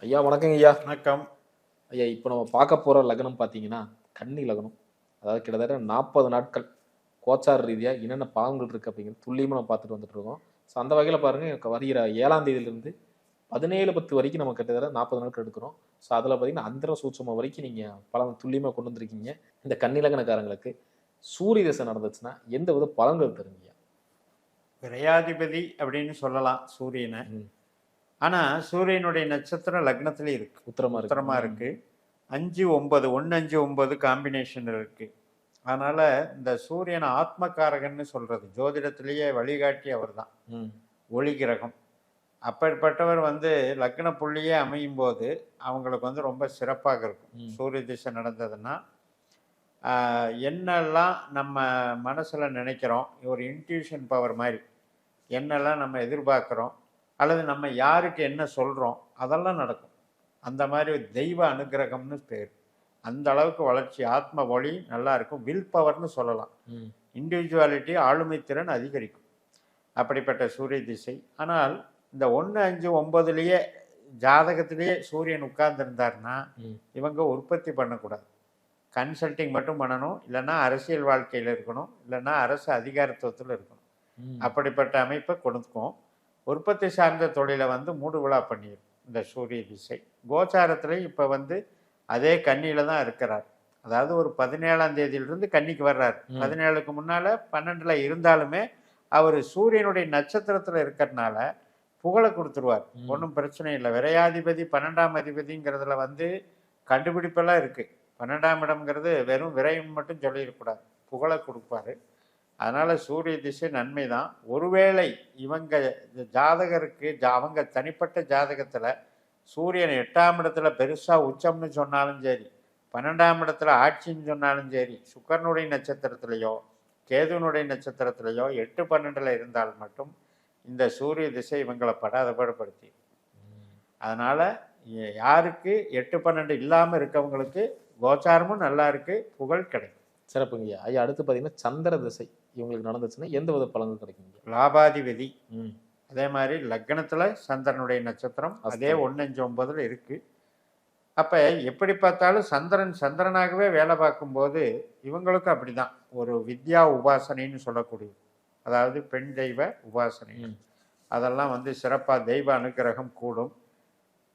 ஐயா வணக்கங்க ஐயா. வணக்கம். ஐயா இப்போ நம்ம பார்க்க போற லக்னம் பார்த்தீங்கன்னா, கன்னி லக்னம். அதாவது கிட்டத்தட்ட 40 நாட்கள் கோச்சார ரீதியா என்னென்ன பலன்கள் இருக்கு அப்படிங்கிறது துல்லியமா நம்ம பார்த்துட்டு வந்துட்டு இருக்கோம். ஸோ அந்த வகையில பாருங்க எனக்கு வருகிற 7ஆம் தேதியிலிருந்து 17/10 வரைக்கும் நம்ம கிட்டத்தட்ட 40 நாட்கள் எடுக்கிறோம். ஸோ அதில பார்த்தீங்கன்னா அந்தர சூட்சுமம் வரைக்கும் நீங்க பலன் துல்லியமா கொண்டு வந்திருக்கீங்க. இந்த கன்னி லக்னக்காரங்களுக்கு சூரிய தசை நடந்துச்சுன்னா எந்த வித பலன்கள் தருங்கய்யா? விரையாதிபதி அப்படின்னு சொல்லலாம் சூரியனை. ம். ஆனா சூரியனுடைய நட்சத்திரம் லக்னத்திலே இருக்கு. உத்திரமா இருக்கு. உத்தரமா இருக்கு. 5, 9 1, 5, 9 காம்பினேஷன் இருக்கு. அதனால இந்த சூரியன் ஆத்மகாரகன்னு சொல்றது. ஜோதிடத்திலேயே வழிகாட்டி அவர்தான். ம். ஒளி கிரகம். அப்பேற்பட்டவர் லக்ன புள்ளியே அமையும் போது அவங்களுக்கு ரொம்ப சிறப்பாக இருக்கும். ம். சூரிய திசை நடந்ததுன்னா என்னெல்லாம் நம்ம மனசுல நினைக்கிறோம், ஒரு இன்ட்யூஷன் பவர் மாதிரி என்னெல்லாம் நம்ம எதிர்பார்க்குறோம், அல்லது நம்ம யாருக்கு என்ன சொல்கிறோம், அதெல்லாம் நடக்கும். அந்த மாதிரி ஒரு தெய்வ அனுக்கிரகம்னு பேர். அந்த அளவுக்கு வளர்ச்சி, ஆத்ம ஒளி நல்லா இருக்கும். வில் பவர்னு சொல்லலாம். ம். இண்டிவிஜுவாலிட்டி, ஆளுமை திறன் அதிகரிக்கும் அப்படிப்பட்ட சூரிய திசை. ஆனால் இந்த 1, 5, 9லேயே ஜாதகத்திலேயே சூரியன் உட்கார்ந்துருந்தாருன்னா ம். இவங்க உற்பத்தி பண்ணக்கூடாது. கன்சல்டிங் மட்டும் பண்ணணும், இல்லைன்னா அரசியல் வாழ்க்கையில் இருக்கணும், இல்லைன்னா அரசு அதிகாரத்துவத்தில் இருக்கணும். ம். அப்படிப்பட்ட அமைப்பை கொடுக்கும். உற்பத்தி சார்ந்த தொழிலை மூடு விழா பண்ணிடும் இந்த சூரிய திசை. கோச்சாரத்தில் இப்போ அதே கன்னியில் தான் இருக்கிறார். அதாவது ஒரு 17ஆம் தேதியிலிருந்து கன்னிக்கு வர்றார். 17க்கு முன்னால் 12ல் இருந்தாலுமே அவர் சூரியனுடைய நட்சத்திரத்தில் இருக்கிறதுனால புகழை கொடுத்துருவார். ஒன்றும் பிரச்சனை இல்லை. விரையாதிபதி 12ஆம் அதிபதிங்கிறதுல கண்டுபிடிப்பெல்லாம் இருக்குது. 12ஆம் இடம்ங்கிறது வெறும் விரையும் மட்டும் சொல்லிடக்கூடாது, புகழை கொடுப்பாரு. அதனால் சூரிய திசை நன்மை தான். ஒருவேளை இவங்க ஜாதகருக்கு அவங்க தனிப்பட்ட ஜாதகத்தில் சூரியன் 8ஆம் இடத்துல பெருசாக உச்சம்னு சொன்னாலும் சரி, 12ஆம் இடத்துல ஆட்சின்னு சொன்னாலும் சரி, சுக்கரனுடைய நட்சத்திரத்திலேயோ கேதுனுடைய நட்சத்திரத்திலேயோ 8, 12ல் இருந்தால் மட்டும் இந்த சூரிய திசை இவங்களை படாதபடுத்தி. அதனால் யாருக்கு 8, 12 இல்லாமல் இருக்கவங்களுக்கு கோச்சாரமும் நல்லா இருக்கு, புகழ் கிடைக்கும். சிறப்புங்கய்யா. ஐயா அடுத்து பார்த்தீங்கன்னா சந்திர திசை இவங்களுக்கு நடந்துச்சுன்னா எந்த வித பலன்கள் கிடைக்குங்க? லாபாதிபதி. ம். அதே மாதிரி லக்னத்தில் சந்திரனுடைய நட்சத்திரம் அதே 1, 5, 9ல் இருக்கு. அப்போ எப்படி பார்த்தாலும் சந்திரனாகவே வேலை பார்க்கும்போது இவங்களுக்கும் அப்படிதான். ஒரு வித்யா உபாசனைன்னு சொல்லக்கூடிய, அதாவது பெண் தெய்வ உபாசனை, அதெல்லாம் சிறப்பாக தெய்வ அனுக்கிரகம் கூடும்.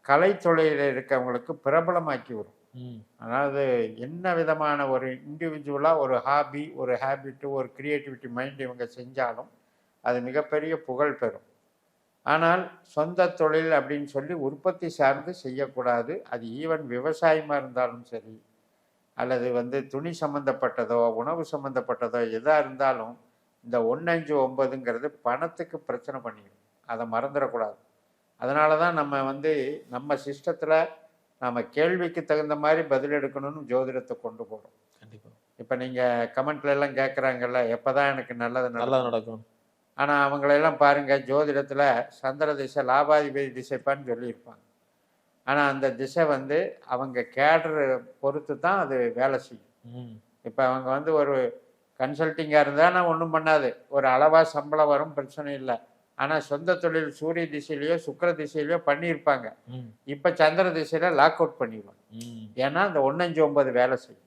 கலை தொழிலில் இருக்கவங்களுக்கு பிரபலமாக்கி வரும். அதாவது என்ன விதமான ஒரு இண்டிவிஜுவலாக ஒரு ஹாபி, ஒரு ஹேபிட்டு, ஒரு கிரியேட்டிவிட்டி மைண்ட் இவங்க செஞ்சாலும் அது மிகப்பெரிய புகழ் பெறும். ஆனால் சொந்த தொழில் அப்படின்னு சொல்லி உற்பத்தி சார்ந்து செய்யக்கூடாது. அது ஈவன் விவசாயமாக இருந்தாலும் சரி, அல்லது துணி சம்மந்தப்பட்டதோ உணவு சம்மந்தப்பட்டதோ எதாக இருந்தாலும் இந்த 1, 5, 9ங்கிறது பணத்துக்கு பிரச்சனை பண்ணிடும். அதை மறந்துடக்கூடாது. அதனால தான் நம்ம சிஸ்டத்தில் நம்ம கேள்விக்கு தகுந்த மாதிரி பதில் எடுக்கணும்னு ஜோதிடத்தை கொண்டு போகிறோம். கண்டிப்பாக. இப்போ நீங்கள் கமெண்ட்ல எல்லாம் கேட்குறாங்கல்ல, எப்போ தான் எனக்கு நல்லது நடக்கும். ஆனால் அவங்களெல்லாம் பாருங்கள், ஜோதிடத்தில் சந்திர திசை லாபாதிபதி திசைப்பான்னு சொல்லியிருப்பாங்க. ஆனால் அந்த திசை அவங்க கேடர் பொறுத்து தான் அது வேலை செய்யும். இப்போ அவங்க ஒரு கன்சல்டிங்காக இருந்தால் நான் ஒன்றும் பண்ணாது, ஒரு அளவாக சம்பளம் வரும், பிரச்சனை இல்லை. ஆனால் சொந்த தொழில் சூரிய திசையிலையோ சுக்கிர திசையிலையோ பண்ணியிருப்பாங்க. இப்போ சந்திர திசையில் லாக் அவுட் பண்ணிடுவாங்க. ஏன்னா அந்த 1, 5, 9 வேலை செய்யும்.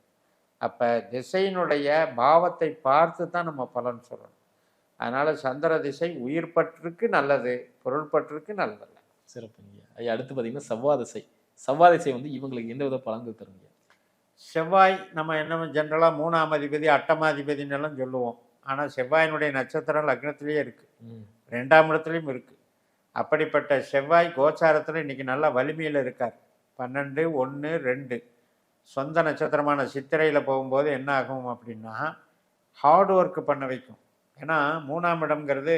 அப்போ திசையினுடைய பாவத்தை பார்த்து தான் நம்ம பலன் சொல்லணும். அதனால் சந்திர திசை உயிர் பற்றுக்கு நல்லது, பொருள் பற்றுக்கு நல்லதல்ல. சிறப்புங்க ஐயா. அடுத்து பார்த்தீங்கன்னா செவ்வாய் திசை. செவ்வாய் திசை இவங்களுக்கு எந்த வித பலன்கள் தருங்க? செவ்வாய் நம்ம என்ன ஜென்ரலாக 3ஆம் அதிபதி 8ஆம் அதிபதினு எல்லாம் சொல்லுவோம். ஆனால் செவ்வாயினுடைய நட்சத்திரம் லக்னத்திலேயே இருக்குது, 2ஆம் இடத்துலையும் இருக்குது. அப்படிப்பட்ட செவ்வாய் கோச்சாரத்தில் இன்றைக்கி நல்லா வலிமையில் இருக்கார். 12, 1, 2 சொந்த நட்சத்திரமான சித்திரையில் போகும்போது என்ன ஆகும் அப்படின்னா ஹார்ட் ஒர்க்கு பண்ண வைக்கும். ஏன்னா 3ஆம் இடம்ங்கிறது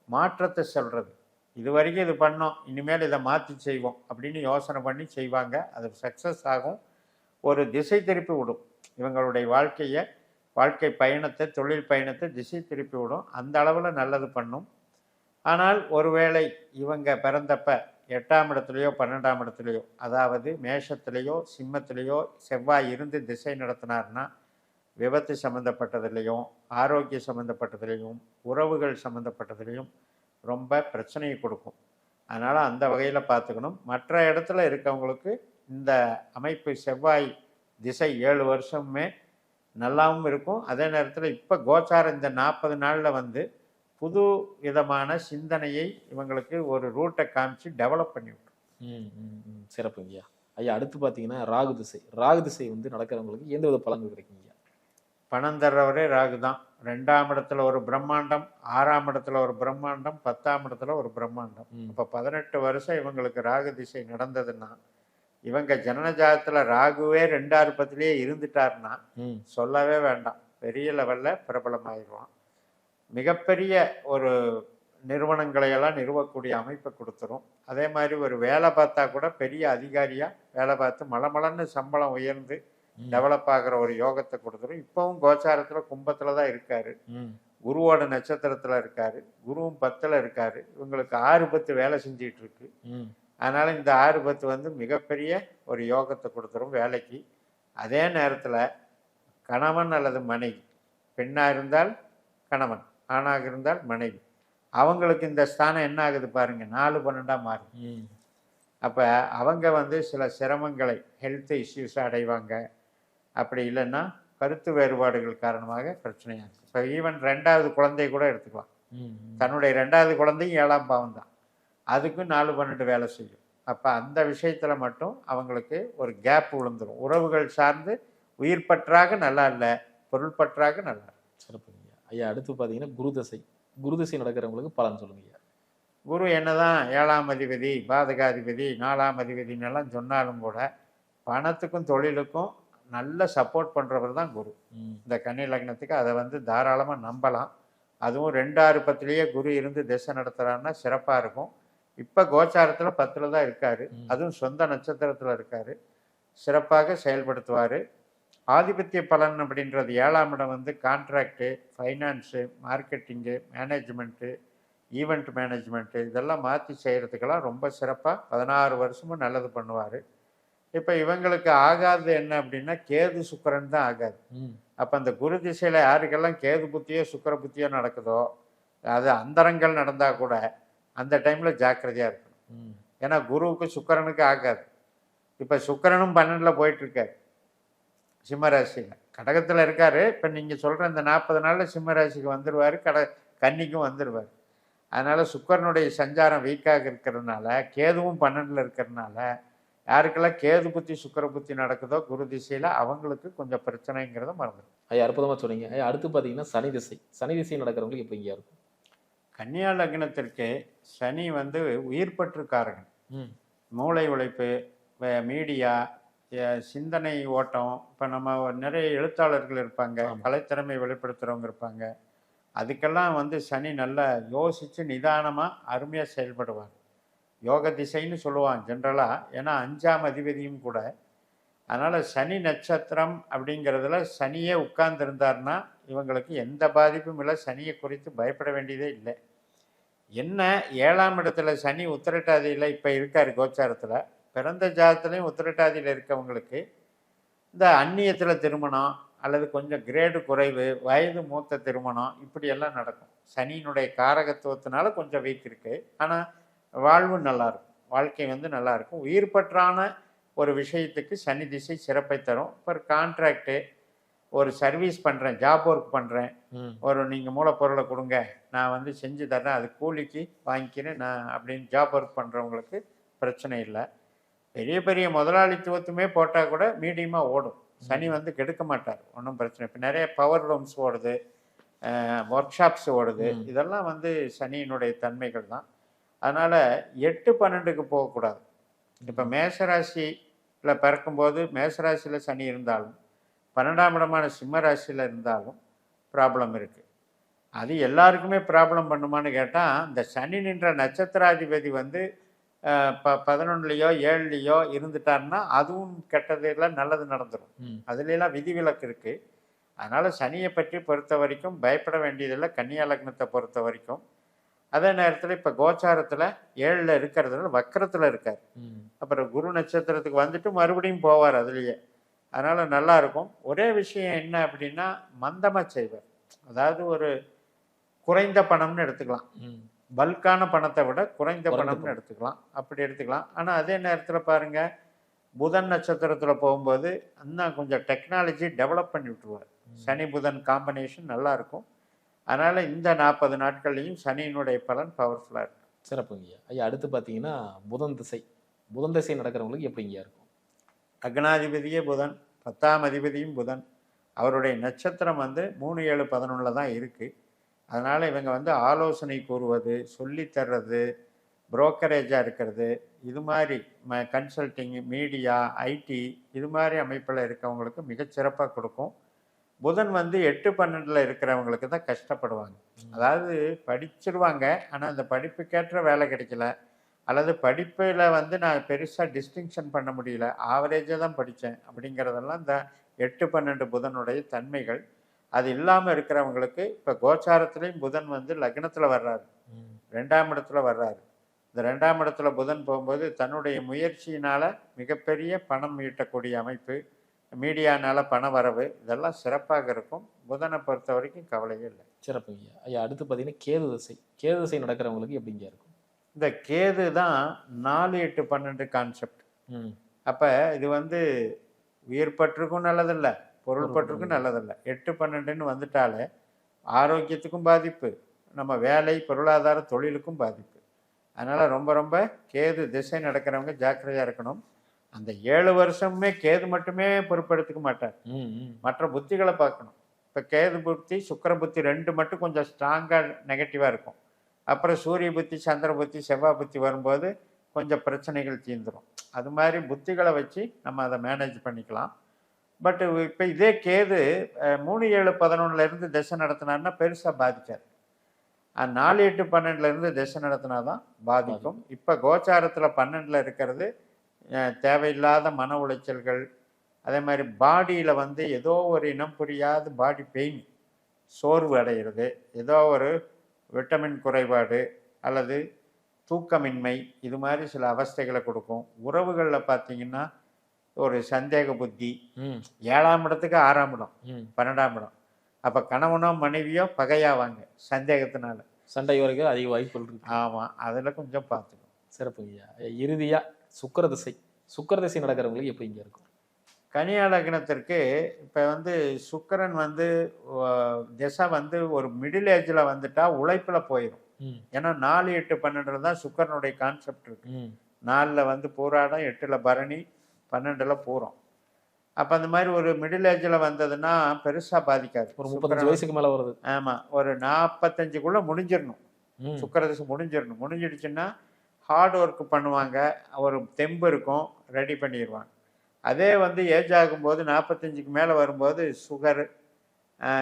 மாற்றத்தை சொல்கிறது. இது வரைக்கும் இது பண்ணோம், இனிமேல் இதை மாற்றி செய்வோம் அப்படின்னு யோசனை பண்ணி செய்வாங்க. அது சக்ஸஸ் ஆகும். ஒரு திசை திருப்பி விடும் இவங்களுடைய வாழ்க்கை பயணத்தை, தொழில் பயணத்தை திசை திருப்பி விடும். அந்த அளவில் நல்லது பண்ணும். ஆனால் ஒருவேளை இவங்க பிறந்தப்ப 8ஆம் இடத்துலையோ 12ஆம் இடத்துலையோ, அதாவது மேஷத்துலேயோ சிம்மத்திலேயோ செவ்வாய் இருந்து திசை நடத்தினார்னா விபத்து சம்மந்தப்பட்டதுலேயும், ஆரோக்கிய சம்மந்தப்பட்டதுலேயும், உறவுகள் சம்மந்தப்பட்டதுலேயும் ரொம்ப பிரச்சனையை கொடுக்கும். அதனால் அந்த வகையில் பார்த்துக்கணும். மற்ற இடத்துல இருக்கவங்களுக்கு இந்த அமைப்பு செவ்வாய் திசை 7 வருஷமுமே நல்லாவும் இருக்கும். அதே நேரத்தில் இப்போ கோச்சாரம் இந்த 40 நாளில் வந்து புது விதமான சிந்தனையை இவங்களுக்கு ஒரு ரூட்டை காமிச்சு டெவலப் பண்ணி விட்டுரும். சிறப்புங்க ஐயா. ஐயா அடுத்து பார்த்தீங்கன்னா ராகு திசை. ராகு திசை வந்து நடக்கிறவங்களுக்கு எந்த வித பலன்கள் கிடைக்குங்க? பணம் தர்றவரே ராகு தான். 2ஆம் இடத்துல ஒரு பிரம்மாண்டம், 6ஆம் இடத்துல ஒரு பிரம்மாண்டம், 10ஆம் இடத்துல ஒரு பிரம்மாண்டம். இப்போ 18 வருஷம் இவங்களுக்கு ராகு திசை நடந்ததுன்னா, இவங்க ஜனனஜாதத்தில் ராகுவே 2ஆம் பத்திலேயே இருந்துட்டாருன்னா சொல்லவே வேண்டாம், பெரிய லெவலில் பிரபலமாயிடுவான். மிகப்பெரிய ஒரு நிறுவனங்களை எல்லாம் நிறுவக்கூடிய அமைப்பை கொடுத்துரும். அதே மாதிரி ஒரு வேலை பார்த்தா கூட பெரிய அதிகாரியாக வேலை பார்த்து மலமலன்னு சம்பளம் உயர்ந்து டெவலப் ஆகிற ஒரு யோகத்தை கொடுத்துரும். இப்பவும் கோச்சாரத்தில் கும்பத்தில் தான் இருக்காரு, குருவோட நட்சத்திரத்தில் இருக்காரு, குருவும் 10ல் இருக்காரு. இவங்களுக்கு 6 வேலை செஞ்சிட்டு இருக்கு. அதனால இந்த 6 வந்து மிகப்பெரிய ஒரு யோகத்தை கொடுத்துரும் வேலைக்கு. அதே நேரத்தில் கணவன் அல்லது மனைவி, பெண்ணாக இருந்தால் கணவன், ஆணாக இருந்தால் மனைவி, அவங்களுக்கு இந்த ஸ்தானம் என்ன ஆகுது பாருங்க, 4-12 மாறும். அப்போ அவங்க வந்து சில சிரமங்களை, ஹெல்த் இஷ்யூஸ் அடைவாங்க. அப்படி இல்லைன்னா கருத்து வேறுபாடுகள் காரணமாக பிரச்சனையாக இருக்கும். இப்போ ஈவன் 2வது குழந்தை கூட எடுத்துக்கலாம். தன்னுடைய 2வது குழந்தையும் 7ஆம் பாவம் தான், அதுக்கும் 4-12 வேலை செய்யும். அப்போ அந்த விஷயத்தில் மட்டும் அவங்களுக்கு ஒரு கேப் விழுந்துடும். உறவுகள் சார்ந்து உயிர் பற்றாக நல்லா இல்லை, பொருள் பற்றாக நல்லா இல்லை. சிறப்புங்க ஐயா. அடுத்து பார்த்தீங்கன்னா குரு திசை. குரு திசை நடக்கிறவங்களுக்கு பலன் சொல்லுங்க ஐயா. குரு என்னதான் 7ஆம் அதிபதி, பாதகாதிபதி, 4ஆம் அதிபதினு எல்லாம் சொன்னாலும் கூட பணத்துக்கும் தொழிலுக்கும் நல்ல சப்போர்ட் பண்ணுறவர் தான் குரு. இந்த கன்னி லக்னத்துக்கு அதை வந்து தாராளமாக நம்பலாம். அதுவும் 2-6 10லேயே குரு இருந்து திசை நடத்துகிறான்னா சிறப்பாக இருக்கும். இப்போ கோச்சாரத்தில் 10ல் தான் இருக்கார், அதுவும் சொந்த நட்சத்திரத்தில் இருக்கார், சிறப்பாக செயல்படுத்துவார். ஆதிபத்திய பலன் அப்படின்றது 7ஆம் இடம் வந்து contract, finance, marketing, management, event management, இதெல்லாம் மாற்றி செய்கிறதுக்கெல்லாம் ரொம்ப சிறப்பாக 16 வருஷமும் நல்லது பண்ணுவார். இப்போ இவங்களுக்கு ஆகாது என்ன அப்படின்னா கேது சுக்கிரன் தான் ஆகாது. அப்போ அந்த குரு திசையில் யாருக்கெல்லாம் கேது புத்தியோ சுக்கிர புத்தியோ நடக்குதோ, அது அந்தரங்கள் நடந்தால் கூட அந்த டைமில் ஜாக்கிரதையாக இருக்கணும். ஏன்னா குருவுக்கு சுக்கிரனுக்கு ஆகாது. இப்போ சுக்கிரனும் 12ல் போயிட்டுருக்காரு, சிம்மராசியில் கடகத்தில் இருக்கார். இப்போ நீங்கள் சொல்கிற இந்த 40 நாளில் சிம்மராசிக்கு வந்துடுவார், கன்னிக்கும் வந்துடுவார். அதனால் சுக்கிரனுடைய சஞ்சாரம் வீக்காக இருக்கிறதுனால, கேதுவும் 12ல் இருக்கிறதுனால, யாருக்கெல்லாம் கேது புத்தி சுக்கிர புத்தி நடக்குதோ குரு திசையில் அவங்களுக்கு கொஞ்சம் பிரச்சனைங்கிறத மறந்துடும். ஐயா அற்புதமாக சொன்னீங்க ஐயா. அடுத்து பார்த்தீங்கன்னா சனி திசை. சனி திசை நடக்கிறவங்களுக்கு இப்போ இங்கே இருக்கும். கன்னியா லக்னத்திற்கு சனி வந்து உயிர் பற்றுக்காரகன். மூளை உழைப்பு, மீடியா, சிந்தனை ஓட்டம். இப்போ நம்ம நிறைய எழுத்தாளர்கள் இருப்பாங்க, கலைத்திறமை வெளிப்படுத்துகிறவங்க இருப்பாங்க. அதுக்கெல்லாம் வந்து சனி நல்லா யோசித்து நிதானமாக அருமையாக செயல்படுவார். யோக திசைன்னு சொல்லுவாங்க ஜென்ரலாக, ஏன்னா 5ஆம் அதிபதியும் கூட. அதனால் சனி நட்சத்திரம் அப்படிங்கிறதுல சனியே உட்கார்ந்துருந்தார்னா இவங்களுக்கு எந்த பாதிப்பும் இல்லை, சனியை குறித்து பயப்பட வேண்டியதே இல்லை. என்ன 7ஆம் இடத்துல சனி உத்திரட்டாதியில் இப்போ இருக்கார் கோச்சாரத்தில், பிறந்த ஜாதத்துலேயும் உத்திரட்டாதியில் இருக்கவங்களுக்கு இந்த அந்நியத்தில் திருமணம் அல்லது கொஞ்சம் கிரேடு குறைவு, வயது மூத்த திருமணம், இப்படியெல்லாம் நடக்கும். சனியினுடைய காரகத்துவத்தினால கொஞ்சம் வீக் இருக்குது. ஆனால் வாழ்வு நல்லாயிருக்கும், வாழ்க்கை வந்து நல்லாயிருக்கும். உயிர் பற்றான ஒரு விஷயத்துக்கு சனி திசை சிறப்பை தரும். இப்போ கான்ட்ராக்டு, ஒரு சர்வீஸ் பண்ணுறேன், ஜாப் ஒர்க் பண்ணுறேன், ஒரு நீங்கள் மூலப்பொருளை கொடுங்க, நான் வந்து செஞ்சு தர்றேன், அது கூலிக்கு வாங்கிக்கிறேன் நான் அப்படின்னு ஜாப் ஒர்க் பண்ணுறவங்களுக்கு பிரச்சனை இல்லை. பெரிய பெரிய முதலாளித்துவத்துமே போட்டால் கூட மீடியமாக ஓடும். சனி வந்து கெடுக்க மாட்டார், ஒன்றும் பிரச்சனை. இப்போ நிறைய பவர் ரூம்ஸ் ஓடுது, ஒர்க் ஷாப்ஸ் ஓடுது, இதெல்லாம் வந்து சனியினுடைய தன்மைகள் தான். அதனால் 8-12க்கு போகக்கூடாது. இப்போ மேஷராசியில் பிறக்கும்போது மேஷராசியில் சனி இருந்தாலும் 12ஆம் இடமான சிம்ம ராசியில் இருந்தாலும் ப்ராப்ளம் இருக்குது. அது எல்லாருக்குமே ப்ராப்ளம் பண்ணுமான்னு கேட்டால், இந்த சனி நின்ற நட்சத்திராதிபதி வந்து 11லையோ 7லையோ இருந்துட்டாருன்னா அதுவும் கெட்டதெல்லாம் நல்லது நடந்துடும். அதுலாம் விதிவிலக்கு இருக்குது. அதனால் சனியை பற்றி பொறுத்த வரைக்கும் பயப்பட வேண்டியதில்லை கன்னியா லக்னத்தை பொறுத்த வரைக்கும். அதே நேரத்தில் இப்போ கோச்சாரத்தில் 7ல் இருக்கிறதுனால வக்கரத்தில் இருக்கார். அப்புறம் குரு நட்சத்திரத்துக்கு வந்துட்டு மறுபடியும் போவார் அதுலேயே. அதனால் நல்லாயிருக்கும். ஒரே விஷயம் என்ன அப்படின்னா மந்தமாக செய்வார். அதாவது ஒரு குறைந்த பணம்னு எடுத்துக்கலாம். பல்கான பணத்தை விட குறைந்த குறைந்த பணம்னு பணம். எடுத்துக்கலாம், அப்படி எடுத்துக்கலாம். ஆனால் அதே நேரத்தில் பாருங்க, புதன் நட்சத்திரத்தில் போகும்போது இன்னும் கொஞ்சம் டெக்னாலஜி டெவலப் பண்ணி விட்டுருவார். சனி புதன் காம்பினேஷன் நல்லா இருக்கும். அதனால இந்த 40 நாட்கள்லையும் சனியினுடைய பலன் பவர்ஃபுல்லாக இருக்கும். சிறப்புங்கய்யா. ஐயா அடுத்து பார்த்தீங்கன்னா புதன் திசை. புதன் திசை நடக்கிறவங்களுக்கு எப்படிங்கய்யா இருக்கும்? லக்னாதிபதியே புதன், 10ஆம் அதிபதியும் புதன். அவருடைய நட்சத்திரம் வந்து 3, 7, 11 தான் இருக்குது. அதனால் இவங்க வந்து ஆலோசனை கூறுவது, சொல்லித் தர்றது, புரோக்கரேஜாக இருக்கிறது, இது மாதிரி கன்சல்டிங், மீடியா, ஐடி இது மாதிரி அமைப்பில் இருக்கவங்களுக்கு மிகச்சிறப்பாக கொடுக்கும். புதன் வந்து 8, 12 இருக்கிறவங்களுக்கு தான் கஷ்டப்படுவாங்க. அதாவது படிச்சிருவாங்க, ஆனால் அந்த படிப்புக்கேற்ற வேலை கிடைக்கல, அல்லது படிப்பில் வந்து நான் பெருசாக டிஸ்டிங்ஷன் பண்ண முடியல, ஆவரேஜாக தான் படித்தேன் அப்படிங்கிறதெல்லாம் இந்த 8, 12 புதனுடைய தன்மைகள். அது இல்லாமல் இருக்கிறவங்களுக்கு இப்போ கோச்சாரத்துலேயும் புதன் வந்து லக்னத்தில் வர்றாரு, 2ஆம் இடத்துல வர்றாரு. இந்த 2ஆம் இடத்துல புதன் போகும்போது தன்னுடைய முயற்சியினால் மிகப்பெரிய பணம் ஈட்டக்கூடிய அமைப்பு, மீடியானால பண வரவு, இதெல்லாம் சிறப்பாக இருக்கும். புதனை பொறுத்த வரைக்கும் கவலையே இல்லை. சிறப்புங்கய்யா. ஐயா அடுத்து பார்த்தீங்கன்னா கேது திசை. கேது திசை நடக்கிறவங்களுக்கு எப்படிங்க இருக்கும்? இந்த கேது தான் 4, 8, 12 கான்செப்ட். அப்போ இது வந்து உயிர் பற்றுக்கும் நல்லதில்லை, பொருள் பற்றுக்கும் நல்லதில்லை. 8, 12ன்னு வந்துட்டாலே ஆரோக்கியத்துக்கும் பாதிப்பு, நம்ம வேலை, பொருளாதார, தொழிலுக்கும் பாதிப்பு. அதனால் ரொம்ப ரொம்ப கேது திசை நடக்கிறவங்க ஜாக்கிரதையாக இருக்கணும். அந்த 7 வருஷமுமே கேது மட்டுமே பொறுப்பெடுத்துக்க மாட்டார், மற்ற புத்திகளை பார்க்கணும். இப்போ கேது புத்தி, சுக்கிர புத்தி 2 மட்டும் கொஞ்சம் ஸ்ட்ராங்காக நெகட்டிவாக இருக்கும். அப்புறம் சூரிய புத்தி, சந்திர புத்தி, செவ்வாய் புத்தி வரும்போது கொஞ்சம் பிரச்சனைகள் தீர்ந்துடும். அது மாதிரி புத்திகளை வச்சு நம்ம அதை மேனேஜ் பண்ணிக்கலாம். பட் இப்போ இதே கேது 3, 7, 11லேருந்து திசை நடத்தினார்னா பெருசாக பாதிக்காது. 4, 8, 12லேருந்து திசை நடத்தினா தான் பாதிக்கும். இப்போ கோச்சாரத்தில் 12ல் இருக்கிறது தேவையில்லாத மன உளைச்சல்கள், அதே மாதிரி பாடியில் வந்து ஏதோ ஒரு இனம் புரியாத பாடி பெயின், சோர்வு அடைகிறது, ஏதோ ஒரு விட்டமின் குறைபாடு அல்லது தூக்கமின்மை, இது மாதிரி சில அவஸ்தைகளை கொடுக்கும். உறவுகளில் பார்த்தீங்கன்னா ஒரு சந்தேக புத்தி, 7ஆம் இடத்துக்கு 6ஆம் இடம், 12ஆம் இடம். அப்போ கணவனோ மனைவியோ பகையாவாங்க சந்தேகத்தினால, சண்டை வரைக்கும் அதிக வாய்ப்புகள் இருக்கு. ஆமாம், அதில் கொஞ்சம் பார்த்துக்கணும். சிறப்புங்கய்யா. இறுதியாக சுக்கிர திசை. சுக்கிர திசை நடக்கிறவங்களுக்கு எப்படிங்க இருக்கும்? கன்னியா லக்னத்திற்கு இப்போ வந்து சுக்கிரன் வந்து திசை வந்து ஒரு மிடில் ஏஜில் வந்துட்டா உழைப்பில் போயிடும். ஏன்னா 4, 8, 12 தான் சுக்கிரனுடைய கான்செப்ட் இருக்கு. 4ல் வந்து பூராடம், 8ல் பரணி, 12ல் பூரம். அப்போ அந்த மாதிரி ஒரு மிடில் ஏஜில் வந்ததுன்னா பெருசாக பாதிக்காது. ஒரு 35 வயசுக்கு மேலே வருது. ஆமாம், ஒரு 45க்குள்ளே முடிஞ்சிடணும். சுக்கிர திசை முடிஞ்சிடணும். முடிஞ்சிடுச்சுன்னா ஹார்ட் ஒர்க் பண்ணுவாங்க, ஒரு தெம்பு இருக்கும், ரெடி பண்ணிடுவாங்க. அதே வந்து ஏஜ் ஆகும்போது 45க்கு மேலே வரும்போது சுகர்,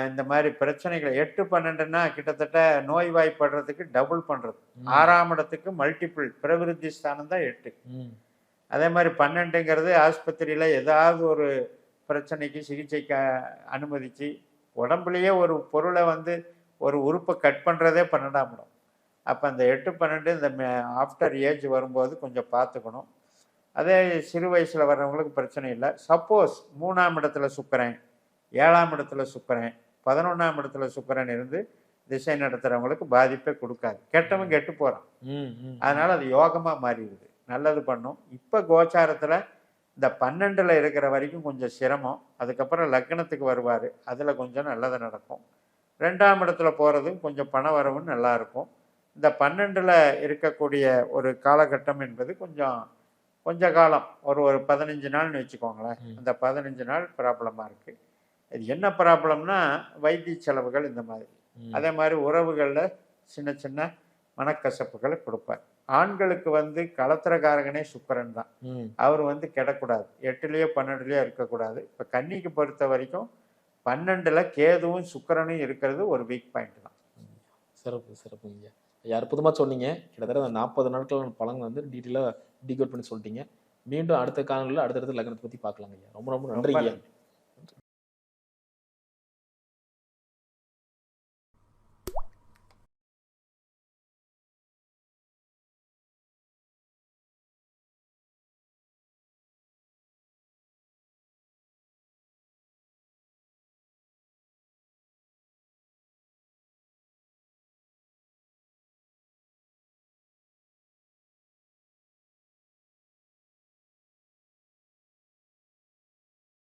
இந்த மாதிரி பிரச்சனைகள் 8, 12ன்னா கிட்டத்தட்ட நோய்வாய்ப்படுறதுக்கு டபுள் பண்ணுறது. 6ஆம் இடத்துக்கு மல்டிபிள் பிரவிருத்தி ஸ்தானம் தான் 8. அதே மாதிரி 12ங்கிறது ஆஸ்பத்திரியில் ஏதாவது ஒரு பிரச்சனைக்கு சிகிச்சைக்கு அனுமதித்து, உடம்புலையே ஒரு பொருளை வந்து ஒரு உறுப்பை கட் பண்ணுறதே 12ஆம் இடம். அப்போ அந்த 8, 12 இந்த ஆஃப்டர் ஏஜ் வரும்போது கொஞ்சம் பார்த்துக்கணும். அதே சிறு வயசில் வர்றவங்களுக்கு பிரச்சனை இல்லை. சப்போஸ் 3ஆம் இடத்துல சுக்கிரன், 7ஆம் இடத்துல சுக்கிரன், 11ஆம் இடத்துல சுக்கிரன் இருந்து திசை நடத்துகிறவங்களுக்கு பாதிப்பே கொடுக்காது. கெட்டவன் கெட்டு போகிறான், அதனால் அது யோகமாக மாறிடுது, நல்லது பண்ணும். இப்போ கோச்சாரத்தில் இந்த 12ல் இருக்கிற வரைக்கும் கொஞ்சம் சிரமம். அதுக்கப்புறம் லக்னத்துக்கு வருவார், அதில் கொஞ்சம் நல்லது நடக்கும். 2ஆம் இடத்துல போகிறதும் கொஞ்சம் பண வரவும் நல்லாயிருக்கும். இந்த 12ல் இருக்கக்கூடிய ஒரு காலகட்டம் என்பது கொஞ்ச காலம், ஒரு 15 நாள்னு வச்சுக்கோங்களேன். அந்த 15 நாள் ப்ராப்ளமாக இருக்குது. இது என்ன ப்ராப்ளம்னா வைத்திய செலவுகள் இந்த மாதிரி. அதே மாதிரி உறவுகளில் சின்ன சின்ன மனக்கசப்புகளை கொடுப்பார். ஆண்களுக்கு வந்து கலத்திரகாரகனே சுக்கிரன் தான். அவர் வந்து கெடக்கூடாது, 8லேயோ 12லேயோ இருக்கக்கூடாது. இப்போ கன்னிக்கு பொறுத்த வரைக்கும் 12ல் கேதுவும் சுக்கிரனும் இருக்கிறது ஒரு வீக் பாயிண்ட் தான். சிறப்புங்க. அற்புதமாக சொன்னீங்க. கிட்டத்தட்ட அந்த 40 நாட்கள் பலன் வந்து டீட்டெயிலாக டீகோட் பண்ணி சொல்லிட்டீங்க. மீண்டும் அடுத்த காணொலியில் அடுத்தடுத்த லக்னத்தை பற்றி பார்க்கலாங்க ஐயா. ரொம்ப ரொம்ப நன்றி ஐயா.